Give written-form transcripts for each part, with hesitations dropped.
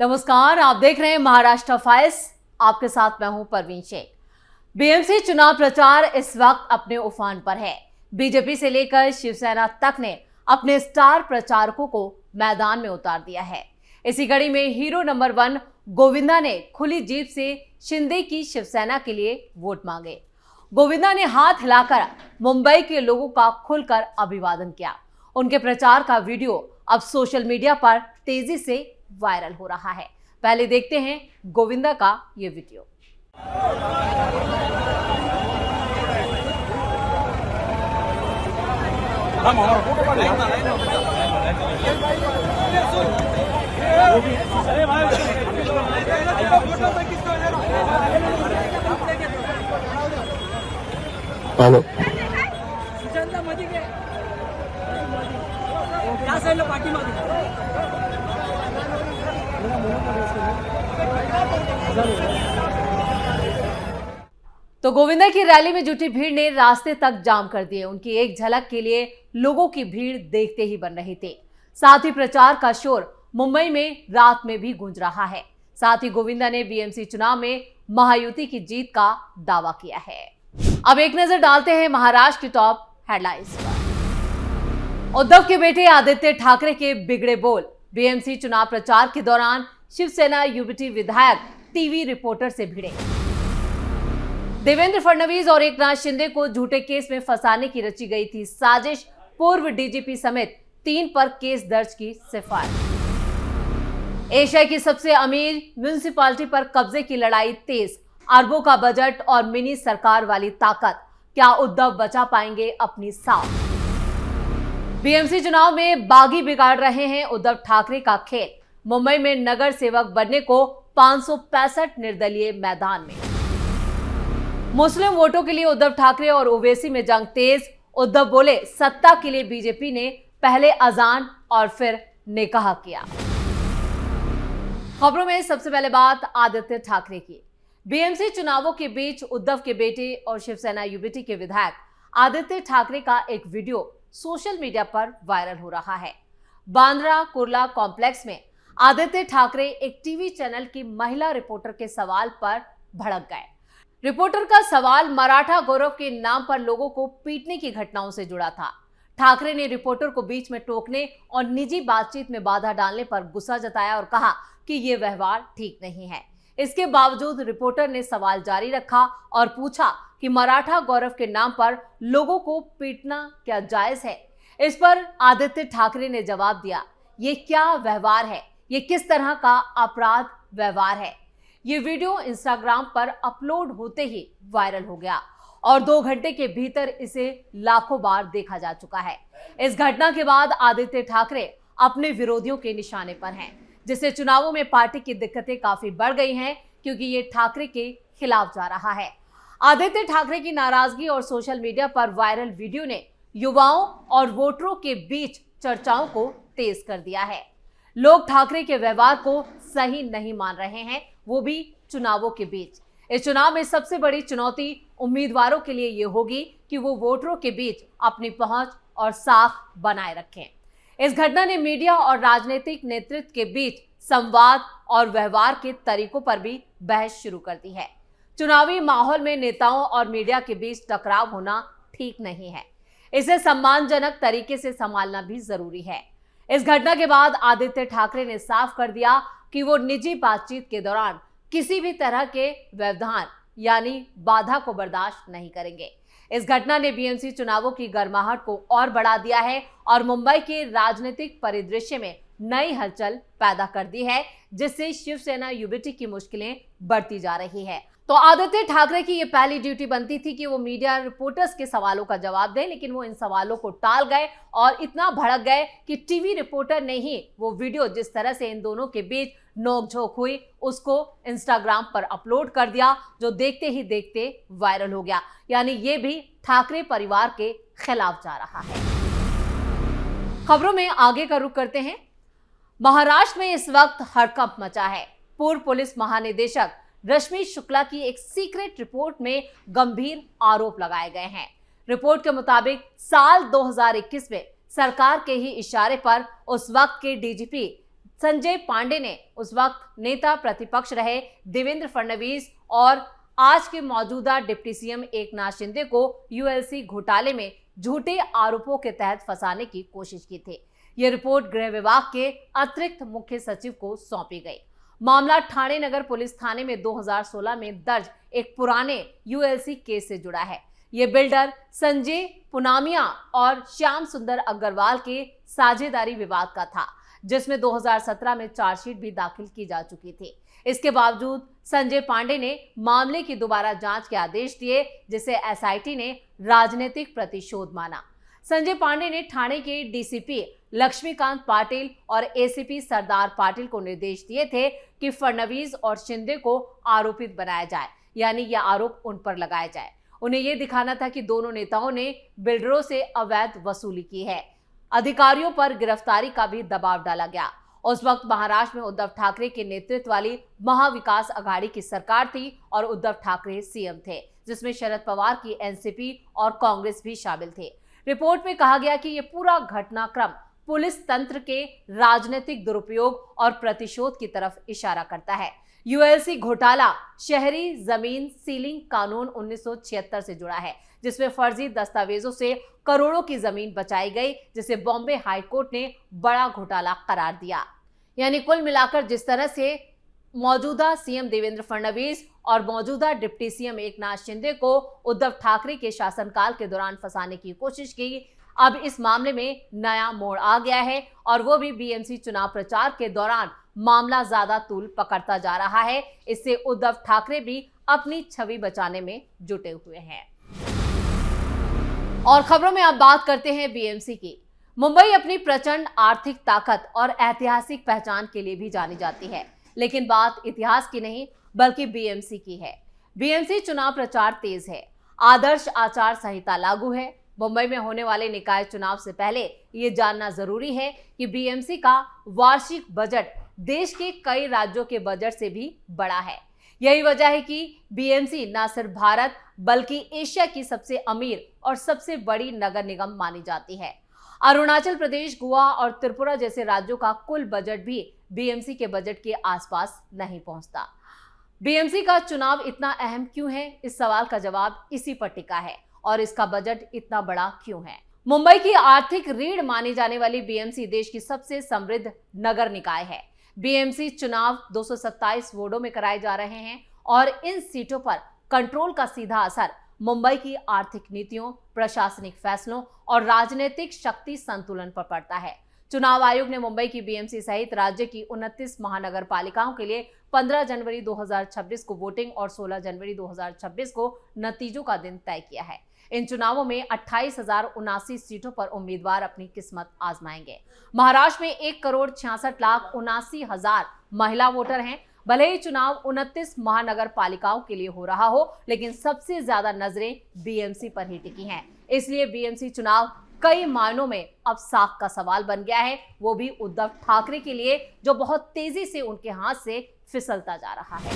नमस्कार, आप देख रहे हैं महाराष्ट्र फाइल्स। आपके साथ मैं हूं परवीन शेख। बीएमसी चुनाव प्रचार इस वक्त अपने उफान पर है। बीजेपी से लेकर शिवसेना तक ने अपने स्टार प्रचारकों को मैदान में उतार दिया है। इसी कड़ी में हीरो नंबर 1 गोविंदा ने खुली जीप से शिंदे की शिवसेना के लिए वोट मांगे। गोविंदा ने हाथ हिलाकर मुंबई के लोगों का खुलकर अभिवादन किया। उनके प्रचार का वीडियो अब सोशल मीडिया पर तेजी से वायरल हो रहा है। पहले देखते हैं गोविंदा का ये वीडियो। हेलो तो गोविंदा की रैली में जुटी भीड़ ने रास्ते तक जाम कर दिए। उनकी एक झलक के लिए लोगों की भीड़ देखते ही बन रही थी। साथ ही प्रचार का शोर मुंबई में रात में भी गूंज रहा है। साथ ही गोविंदा ने बीएमसी चुनाव में महायुति की जीत का दावा किया है। अब एक नजर डालते हैं महाराष्ट्र की टॉप हेडलाइंस पर। उद्धव के बेटे आदित्य ठाकरे के बिगड़े बोल। बीएमसी चुनाव प्रचार के दौरान शिवसेना यूबीटी विधायक टीवी रिपोर्टर से भिड़े। देवेंद्र फडणवीस और एकनाथ शिंदे को झूठे केस में फंसाने की रची गई थी साजिश। पूर्व डीजीपी समेत 3 पर केस दर्ज की सिफारिश। एशिया की सबसे अमीर म्युनिसिपैलिटी पर कब्जे की लड़ाई तेज। अरबों का बजट और मिनी सरकार वाली ताकत। क्या उद्धव बचा पाएंगे अपनी साख? बीएमसी चुनाव में बागी बिगाड़ रहे हैं उद्धव ठाकरे का खेल। मुंबई में नगर सेवक बनने को 565 निर्दलीय मैदान में। मुस्लिम वोटों के लिए उद्धव ठाकरे और ओवैसी में जंग तेज। उद्धव बोले, सत्ता के लिए बीजेपी ने पहले अजान और फिर निकाह किया। खबरों में सबसे पहले बात आदित्य ठाकरे की। बीएमसी चुनावों के बीच उद्धव के बेटे और शिवसेना यूबीटी के विधायक आदित्य ठाकरे का एक वीडियो सोशल मीडिया पर वायरल हो रहा है। बांद्रा कुर्ला कॉम्प्लेक्स में आदित्य ठाकरे एक टीवी चैनल की महिला रिपोर्टर के सवाल पर भड़क गए। रिपोर्टर का सवाल मराठा गौरव के नाम पर लोगों को पीटने की घटनाओं से जुड़ा था। ठाकरे ने रिपोर्टर को बीच में टोकने और निजी बातचीत में बाधा डालने पर गुस्सा जताया और कहा कि ये व्यवहार ठीक नहीं है। इसके बावजूद रिपोर्टर ने सवाल जारी रखा और पूछा कि मराठा गौरव के नाम पर लोगों को पीटना क्या जायज है। इस पर आदित्य ठाकरे ने जवाब दिया, ये क्या व्यवहार है, ये किस तरह का अपराध व्यवहार है। ये वीडियो इंस्टाग्राम पर अपलोड होते ही वायरल हो गया और 2 घंटे के भीतर इसे लाखों बार देखा जा चुका है। इस घटना के बाद आदित्य ठाकरे अपने विरोधियों के निशाने पर हैं, जिससे चुनावों में पार्टी की दिक्कतें काफी बढ़ गई हैं, क्योंकि ये ठाकरे के खिलाफ जा रहा है। आदित्य ठाकरे की नाराजगी और सोशल मीडिया पर वायरल वीडियो ने युवाओं और वोटरों के बीच चर्चाओं को तेज कर दिया है। लोग ठाकरे के व्यवहार को सही नहीं मान रहे हैं, वो भी चुनावों के बीच। इस चुनाव में सबसे बड़ी चुनौती उम्मीदवारों के लिए ये होगी कि वो वोटरों के बीच अपनी पहुंच और साख बनाए रखें। इस घटना ने मीडिया और राजनीतिक नेतृत्व के बीच संवाद और व्यवहार के तरीकों पर भी बहस शुरू कर दी है। चुनावी माहौल में नेताओं और मीडिया के बीच टकराव होना ठीक नहीं है। इसे सम्मानजनक तरीके से संभालना भी जरूरी है। इस घटना के बाद आदित्य ठाकरे ने साफ कर दिया कि वो निजी बातचीत के दौरान किसी भी तरह के व्यवधान यानी बाधा को बर्दाश्त नहीं करेंगे। इस घटना ने बीएमसी चुनावों की गर्माहट को और बढ़ा दिया है और मुंबई के राजनीतिक परिदृश्य में नई हलचल पैदा कर दी है, जिससे शिवसेना यूबीटी की मुश्किलें बढ़ती जा रही है। तो आदित्य ठाकरे की ये पहली ड्यूटी बनती थी कि वो मीडिया रिपोर्टर्स के सवालों का जवाब दें, लेकिन वो इन सवालों को टाल गए और इतना भड़क गए कि टीवी रिपोर्टर ने ही वो वीडियो जिस तरह से इन दोनों के बीच नोकझोंक हुई उसको इंस्टाग्राम पर अपलोड कर दिया, जो देखते ही देखते वायरल हो गया। यानी ये भी ठाकरे परिवार के खिलाफ जा रहा है। खबरों में आगे का रुख करते हैं। महाराष्ट्र में इस वक्त हड़कंप मचा है। पूर्व पुलिस महानिदेशक रश्मि शुक्ला की एक सीक्रेट रिपोर्ट में गंभीर आरोप लगाए गए हैं। रिपोर्ट के मुताबिक साल 2021 में सरकार के ही इशारे पर उस वक्त के डीजीपी संजय पांडे ने उस वक्त नेता प्रतिपक्ष रहे देवेंद्र फडणवीस और आज के मौजूदा डिप्टी सीएम एकनाथ शिंदे को यूएलसी घोटाले में झूठे आरोपों के तहत फंसाने की कोशिश की थी। यह रिपोर्ट गृह विभाग के अतिरिक्त मुख्य सचिव को सौंपी गई। मामला ठाणे नगर पुलिस थाने में 2016 में दर्ज एक पुराने यूएलसी केस से जुड़ा है। ये बिल्डर संजय पुनामिया और श्याम सुंदर अग्रवाल के साझेदारी विवाद का था, जिसमें 2017 में चार्जशीट भी दाखिल की जा चुकी थी। इसके बावजूद संजय पांडे ने मामले की दोबारा जांच के आदेश दिए, जिसे एसआईटी ने राजनीतिक प्रतिशोध माना। संजय पांडे ने ठाणे के डीसीपी लक्ष्मीकांत पाटिल और एसीपी सरदार पाटिल को निर्देश दिए थे कि फडणवीस और शिंदे को आरोपित बनाया जाए, यानी यह आरोप उन पर लगाया जाए। उन्हें यह दिखाना था कि दोनों नेताओं ने बिल्डरों से अवैध वसूली की है। अधिकारियों पर गिरफ्तारी का भी दबाव डाला गया। उस वक्त महाराष्ट्र में उद्धव ठाकरे के नेतृत्व वाली महाविकास आघाड़ी की सरकार थी और उद्धव ठाकरे सीएम थे, जिसमें शरद पवार की एनसीपी और कांग्रेस भी शामिल थे। रिपोर्ट में कहा गया कि यह पूरा घटनाक्रम पुलिस तंत्र के राजनीतिक दुरुपयोग और प्रतिशोध की तरफ इशारा करता है। यूएलसी घोटाला शहरी जमीन सीलिंग कानून 1976 से जुड़ा है, जिसमें फर्जी दस्तावेजों से करोड़ों की जमीन बचाई गई, जिसे बॉम्बे हाईकोर्ट ने बड़ा घोटाला करार दिया। यानी कुल मिलाकर जिस तरह से मौजूदा सीएम देवेंद्र फडणवीस और मौजूदा डिप्टी सीएम एकनाथ शिंदे को उद्धव ठाकरे के शासनकाल के दौरान फंसाने की कोशिश की, अब इस मामले में नया मोड़ आ गया है और वो भी बीएमसी चुनाव प्रचार के दौरान मामला ज्यादा तूल पकड़ता जा रहा है। इससे उद्धव ठाकरे भी अपनी छवि बचाने में जुटे हुए हैं। और खबरों में अब बात करते हैं बीएमसी की। मुंबई अपनी प्रचंड आर्थिक ताकत और ऐतिहासिक पहचान के लिए भी जानी जाती है, लेकिन बात इतिहास की नहीं बल्कि बीएमसी की है। बीएमसी चुनाव प्रचार तेज है, आदर्श आचार संहिता लागू है। मुंबई में होने वाले निकाय चुनाव से पहले ये जानना जरूरी है कि बीएमसी का वार्षिक बजट देश के कई राज्यों के बजट से भी बड़ा है। यही वजह है कि बीएमसी न सिर्फ भारत बल्कि एशिया की सबसे अमीर और सबसे बड़ी नगर निगम मानी जाती है। अरुणाचल प्रदेश, गोवा और त्रिपुरा जैसे राज्यों का कुल बजट भी बीएमसी के बजट के आसपास नहीं पहुंचता। बीएमसी का चुनाव इतना अहम क्यों है, इस सवाल का जवाब इसी पर टिका है और इसका बजट इतना बड़ा क्यों है। मुंबई की आर्थिक रीढ़ मानी जाने वाली बीएमसी देश की सबसे समृद्ध नगर निकाय है। बीएमसी चुनाव 227 वार्डों में कराए जा रहे हैं और इन सीटों पर कंट्रोल का सीधा असर मुंबई की आर्थिक नीतियों, प्रशासनिक फैसलों और राजनीतिक शक्ति संतुलन पर पड़ता है। चुनाव आयोग ने मुंबई की बीएमसी सहित राज्य की 29 महानगर पालिकाओं के लिए 15 जनवरी 2026 को वोटिंग और 16 जनवरी 2026 को नतीजों का दिन तय किया है। इन चुनावों में 28,079 सीटों पर उम्मीदवार अपनी किस्मत आजमाएंगे। महाराष्ट्र में 1,66,79,000 महिला वोटर हैं। भले ही चुनाव 29 महानगर पालिकाओं के लिए हो रहा हो, लेकिन सबसे ज्यादा नजरें बीएमसी पर ही टिकी हैं। इसलिए बीएमसी चुनाव कई मायनों में अब साख का सवाल बन गया है, वो भी उद्धव ठाकरे के लिए, जो बहुत तेजी से उनके हाथ से फिसलता जा रहा है।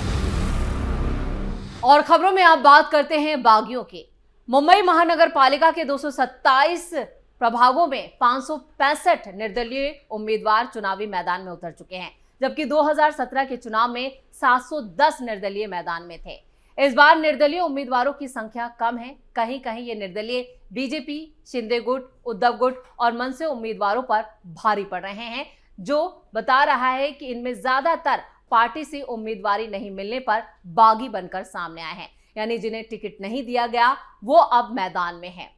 और खबरों में आप बात करते हैं बागियों की। मुंबई महानगर पालिका के 227 प्रभागों में 565 निर्दलीय उम्मीदवार चुनावी मैदान में उतर चुके हैं, जबकि 2017 के चुनाव में 710 निर्दलीय मैदान में थे। इस बार निर्दलीय उम्मीदवारों की संख्या कम है। कहीं कहीं ये निर्दलीय बीजेपी, शिंदे गुट, उद्धव गुट और मनसे उम्मीदवारों पर भारी पड़ रहे हैं, जो बता रहा है कि इनमें ज्यादातर पार्टी से उम्मीदवारी नहीं मिलने पर बागी बनकर सामने आए हैं, यानी जिन्हें टिकट नहीं दिया गया वो अब मैदान में हैं।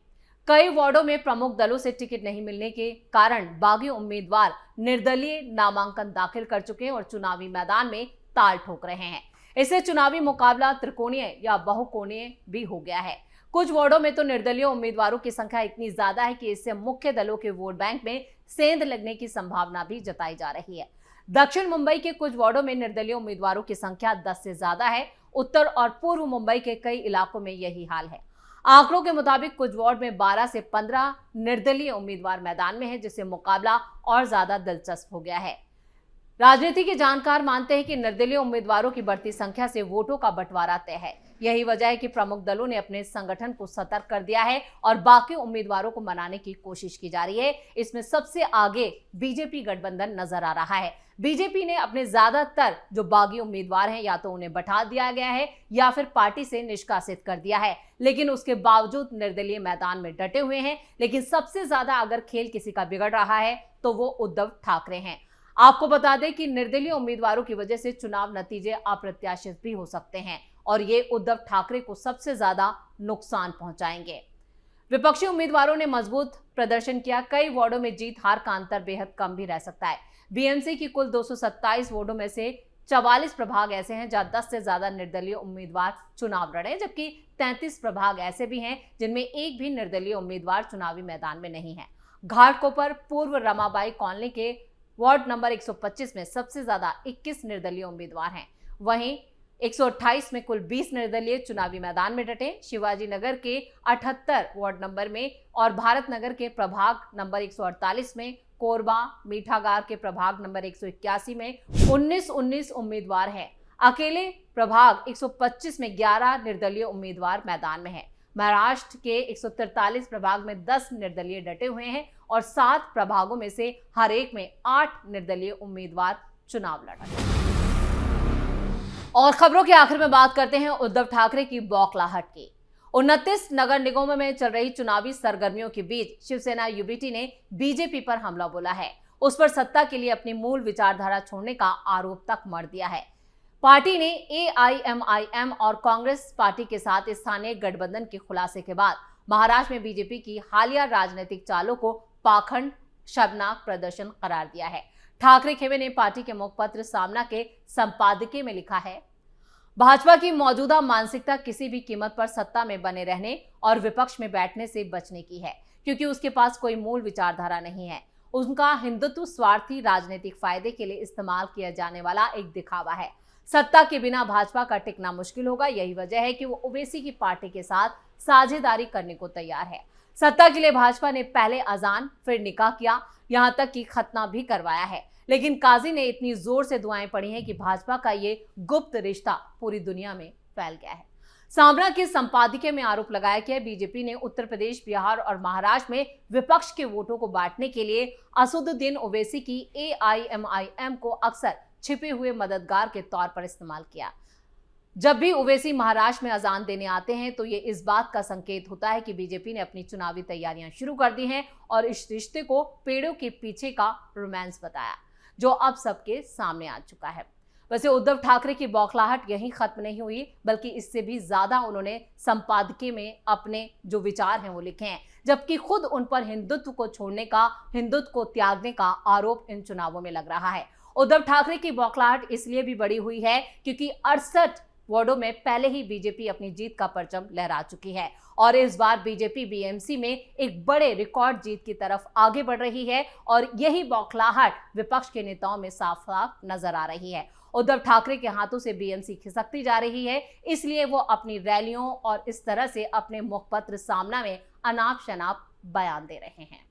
कई वार्डों में प्रमुख दलों से टिकट नहीं मिलने के कारण बागी उम्मीदवार निर्दलीय नामांकन दाखिल कर चुके हैं और चुनावी मैदान में ताल ठोक रहे हैं। इससे चुनावी मुकाबला त्रिकोणीय या बहुकोणीय भी हो गया है। कुछ वार्डों में तो निर्दलीय उम्मीदवारों की संख्या इतनी ज्यादा है कि इससे मुख्य दलों के वोट बैंक में सेंध लगने की संभावना भी जताई जा रही है। दक्षिण मुंबई के कुछ वार्डों में निर्दलीय उम्मीदवारों की संख्या 10 से ज्यादा है। उत्तर और पूर्व मुंबई के कई इलाकों में यही हाल है। आंकड़ों के मुताबिक कुछ वार्ड में 12 से 15 निर्दलीय उम्मीदवार मैदान में है, जिससे मुकाबला और ज्यादा दिलचस्प हो गया है। राजनीति के जानकार मानते हैं कि निर्दलीय उम्मीदवारों की बढ़ती संख्या से वोटों का बंटवारा तय है। यही वजह है कि प्रमुख दलों ने अपने संगठन को सतर्क कर दिया है और बाकी उम्मीदवारों को मनाने की कोशिश की जा रही है। इसमें सबसे आगे बीजेपी गठबंधन नजर आ रहा है। बीजेपी ने अपने ज्यादातर जो बागी उम्मीदवार हैं या तो उन्हें बैठा दिया गया है या फिर पार्टी से निष्कासित कर दिया है, लेकिन उसके बावजूद निर्दलीय मैदान में डटे हुए हैं। लेकिन सबसे ज्यादा अगर खेल किसी का बिगड़ रहा है तो वो उद्धव ठाकरे हैं। आपको बता दें कि निर्दलीय उम्मीदवारों की वजह से चुनाव नतीजे अप्रत्याशित भी हो सकते हैं और ये उद्धव ठाकरे को सबसे ज्यादा नुकसान पहुंचाएंगे। विपक्षी उम्मीदवारों ने मजबूत प्रदर्शन किया। कई वार्डों में जीत हार का अंतर बेहद कम भी रह सकता है। बीएमसी की कुल 227 वार्डों में से 44 प्रभाग ऐसे हैं जहां 10 से ज्यादा निर्दलीय उम्मीदवार चुनाव लड़े, जबकि 33 प्रभाग ऐसे भी हैं जिनमें एक भी निर्दलीय उम्मीदवार चुनावी मैदान में नहीं है। घाटकोपर पूर्व रमाबाई कॉलोनी के वार्ड नंबर 125 में सबसे ज्यादा 21 निर्दलीय उम्मीदवार हैं। वहीं 128 में कुल 20 निर्दलीय चुनावी मैदान में डटे। शिवाजी नगर के 78 वार्ड नंबर में और भारत नगर के प्रभाग नंबर 148 में, कोरबा मीठागार के प्रभाग नंबर 181 में 19 उम्मीदवार हैं। अकेले प्रभाग 125 में 11 निर्दलीय उम्मीदवार मैदान में हैं। महाराष्ट्र के 143 प्रभाग में 10 निर्दलीय डटे हुए हैं और 7 प्रभागों में से हर एक में 8 निर्दलीय उम्मीदवार चुनाव लड़ रहे हैं। और खबरों के आखिर में बात करते हैं उद्धव ठाकरे की बौखलाहट की। 29 नगर निगमों में चल रही चुनावी सरगर्मियों के बीच शिवसेना यूबीटी ने बीजेपी पर हमला बोला है। उस पर सत्ता के लिए अपनी मूल विचारधारा छोड़ने का आरोप तक मढ़ दिया है। पार्टी ने एआईएमआईएम और कांग्रेस पार्टी के साथ स्थानीय गठबंधन के खुलासे के बाद महाराष्ट्र में बीजेपी की हालिया राजनीतिक चालों को पाखंड शर्मनाक प्रदर्शन करार दिया है। ठाकरे खेमे ने पार्टी के मुखपत्र सामना के संपादकीय में लिखा है, भाजपा की मौजूदा मानसिकता किसी भी कीमत पर सत्ता में बने रहने और विपक्ष में बैठने से बचने की है, क्योंकि उसके पास कोई मूल विचारधारा नहीं है। उनका हिंदुत्व स्वार्थी राजनीतिक फायदे के लिए इस्तेमाल किया जाने वाला एक दिखावा है। सत्ता के बिना भाजपा का टिकना मुश्किल होगा। यही वजह है कि वो ओवैसी की पार्टी के साथ साझेदारी करने को तैयार है। सत्ता के लिए भाजपा ने पहले अजान फिर निकाह किया, यहां तक कि खतना भी करवाया है, लेकिन काजी ने इतनी जोर से दुआएं पड़ी हैं कि भाजपा का ये गुप्त रिश्ता पूरी दुनिया में फैल गया है। सामना के संपादकीय में आरोप लगाया कि बीजेपी ने उत्तर प्रदेश, बिहार और महाराष्ट्र में विपक्ष के वोटों को बांटने के लिए असदुद्दीन ओवैसी की एआईएमआईएम को अक्सर छिपे हुए मददगार के तौर पर इस्तेमाल किया। जब भी ओवैसी महाराष्ट्र में अजान देने आते हैं तो ये इस बात का संकेत होता है कि बीजेपी ने अपनी चुनावी तैयारियां शुरू कर दी हैं और इस रिश्ते को पेड़ों के पीछे का रोमांस बताया, जो अब सबके सामने आ चुका है। वैसे उद्धव ठाकरे की बौखलाहट यहीं खत्म नहीं हुई, बल्कि इससे भी ज्यादा उन्होंने संपादकीय में अपने जो विचार हैं वो लिखे हैं, जबकि खुद उन पर हिंदुत्व को छोड़ने का, हिंदुत्व को त्यागने का आरोप इन चुनावों में लग रहा है। उद्धव ठाकरे की बौखलाहट इसलिए भी बढ़ी हुई है क्योंकि 68 वार्डों में पहले ही बीजेपी अपनी जीत का परचम लहरा चुकी है और इस बार बीजेपी बीएमसी में एक बड़े रिकॉर्ड जीत की तरफ आगे बढ़ रही है और यही बौखलाहट विपक्ष के नेताओं में साफ साफ नजर आ रही है। उद्धव ठाकरे के हाथों से बीएमसी खिसकती जा रही है, इसलिए वो अपनी रैलियों और इस तरह से अपने मुखपत्र सामना में अनाप शनाप बयान दे रहे हैं।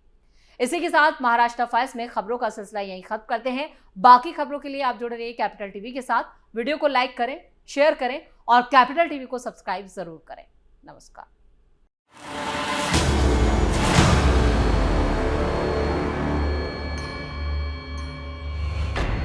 इसी के साथ महाराष्ट्र फाइल्स में खबरों का सिलसिला यहीं खत्म करते हैं। बाकी खबरों के लिए आप जुड़े रहिए कैपिटल टीवी के साथ। वीडियो को लाइक करें, शेयर करें और कैपिटल टीवी को सब्सक्राइब जरूर करें। नमस्कार।